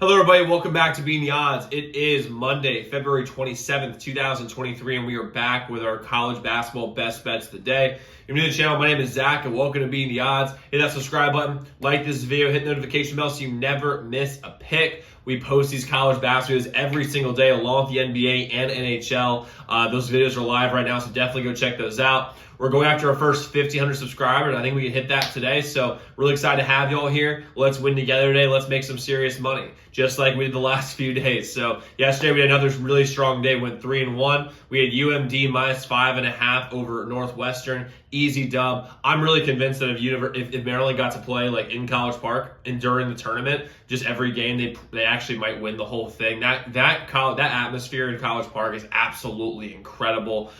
Hello, everybody. Welcome back to Being the Odds. It is Monday, February 27th, 2023, and we are back with our college basketball best bets of the day. If you're new to the channel, my name is Zach, and welcome to Being the Odds. Hit that subscribe button, like this video, hit the notification bell so you never miss a pick. We post these college basketball videos every single day along with the NBA and NHL. Those videos are live right now, so definitely go check those out. We're going after our first 1,500 subscribers. I think we can hit that today, so really excited to have you all here. Let's win together today. Let's make some serious money, just like we did the last few days. So yesterday we had another really strong day, went 3-1. We had UMD minus 5.5 over Northwestern. Easy dub. I'm really convinced that if Maryland got to play like in College Park and during the tournament, just every game they actually might win the whole thing. That atmosphere in College Park is absolutely incredible.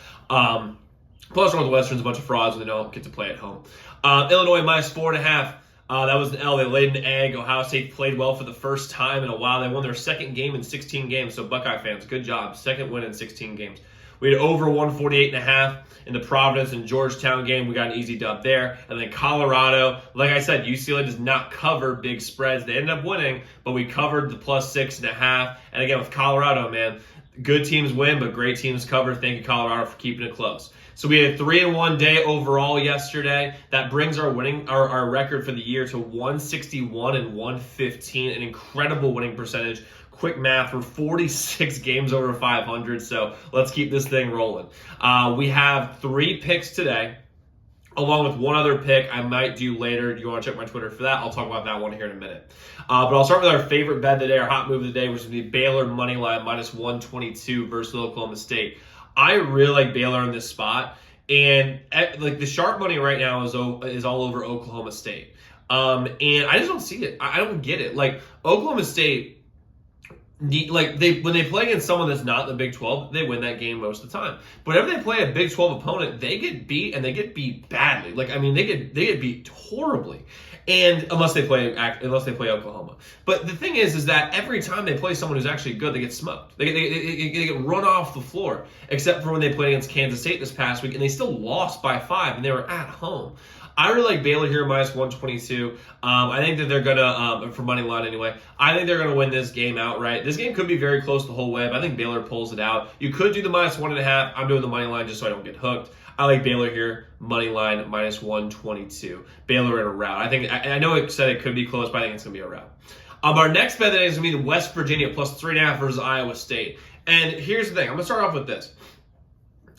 Plus, Northwestern's a bunch of frauds when they don't get to play at home. Illinois minus 4.5. That was an L. They laid an egg. Ohio State played well for the first time in a while. They won their second game in 16 games. So Buckeye fans, good job. Second win in 16 games. We had over 148.5 in the Providence and Georgetown game. We got an easy dub there. And then Colorado, like I said, UCLA does not cover big spreads. They ended up winning, but we covered the plus 6.5. And again, with Colorado, man, good teams win, but great teams cover. Thank you, Colorado, for keeping it close. So we had a 3-1 day overall yesterday. That brings our record for the year to 161 and 115, an incredible winning percentage. Quick math, we're 46 games over 500, so let's keep this thing rolling. We have 3 picks today, along with one other pick I might do later. If you want to check my Twitter for that, I'll talk about that one here in a minute. But I'll start with our favorite bet of the day, our hot move of the day, which is the Baylor moneyline minus 122 versus Oklahoma State. I really like Baylor in this spot, and like the sharp money right now is all over Oklahoma State, and I just don't see it. I don't get it. Like Oklahoma State, when they play against someone that's not in the Big 12, they win that game most of the time. But whenever they play a Big 12 opponent, they get beat, and they get beat badly. Like I mean, they get beat horribly. And unless they play Oklahoma. But the thing is that every time they play someone who's actually good, they get smoked. They get run off the floor, except for when they played against Kansas State this past week, and they still lost by 5, and they were at home. I really like Baylor here minus 122. I think that they're gonna, for money line anyway, I think they're gonna win this game outright. This game could be very close the whole way, but I think Baylor pulls it out. You could do the minus 1.5. I'm doing the money line just so I don't get hooked. I like Baylor here, money line minus 122. Baylor in a rout. I know it said it could be close, but I think it's gonna be a rout. Our next bet today is gonna be West Virginia plus 3.5 versus Iowa State. And here's the thing. I'm gonna start off with this.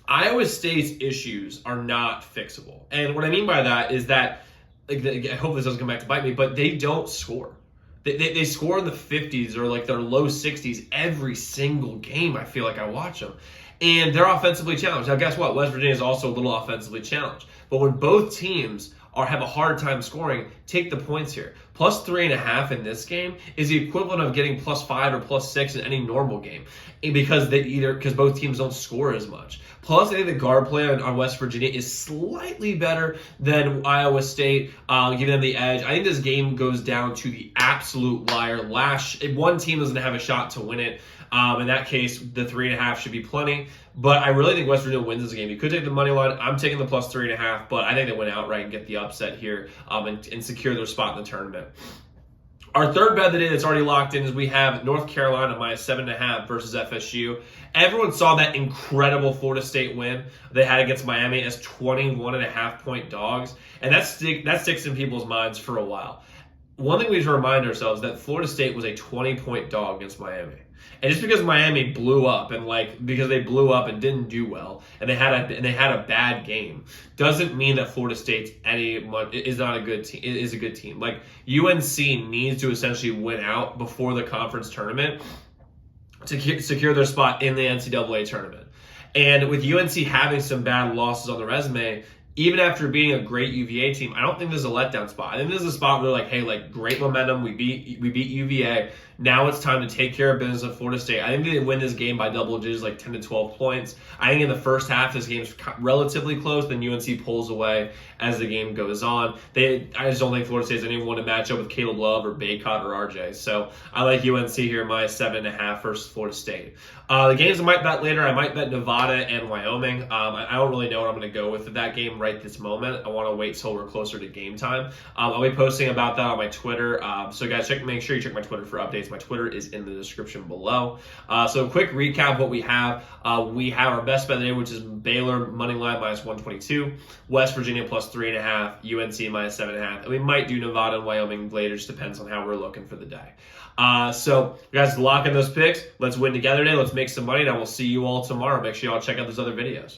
Iowa State's issues are not fixable. And what I mean by that is that, I hope this doesn't come back to bite me, but they don't score. They score in the 50s or like their low 60s every single game. I feel like I watch them. And they're offensively challenged. Now, guess what? West Virginia is also a little offensively challenged. But when both teams have a hard time scoring, take the points here. Plus 3.5 in this game is the equivalent of getting plus 5 or plus 6 in any normal game, because both teams don't score as much. Plus, I think the guard play on West Virginia is slightly better than Iowa State, giving them the edge. I think this game goes down to the absolute wire. One team doesn't have a shot to win it. In that case, the 3.5 should be plenty. But I really think West Virginia wins this game. You could take the money line. I'm taking the plus 3.5, but I think they win outright and get the upset here and secure their spot in the tournament. Our third bet of the day that's already locked in is we have North Carolina minus 7.5 versus FSU. Everyone saw that incredible Florida State win they had against Miami as 21.5-point dogs, and that sticks in people's minds for a while. One thing we need to remind ourselves is that Florida State was a 20-point dog against Miami. And just because Miami blew up because they blew up and didn't do well and they had a bad game doesn't mean that Florida State is not a good team. It is a good team. Like UNC needs to essentially win out before the conference tournament to secure their spot in the NCAA tournament. And with UNC having some bad losses on the resume, even after being a great UVA team, I don't think this is a letdown spot. I think this is a spot where they're like, hey, like great momentum. We beat UVA. Now it's time to take care of business at Florida State. I think they win this game by double digits, like 10 to 12 points. I think in the first half, this game's relatively close. Then UNC pulls away as the game goes on. I just don't think Florida State's anyone to match up with Caleb Love or Baycott or RJ. So I like UNC here, minus 7.5 versus Florida State. The games I might bet later, I might bet Nevada and Wyoming. I don't really know what I'm going to go with that game right this moment. I want to wait till we're closer to game time. I'll be posting about that on my Twitter. So guys, make sure you check my Twitter for updates. My Twitter is in the description below. So quick recap of what we have. We have our best bet of the day, which is Baylor moneyline -122, West Virginia +3.5, UNC -7.5, and we might do Nevada and Wyoming later. Just depends on how we're looking for the day. So guys, lock in those picks. Let's win together today. Let's make some money, and I will see you all tomorrow. Make sure y'all check out those other videos.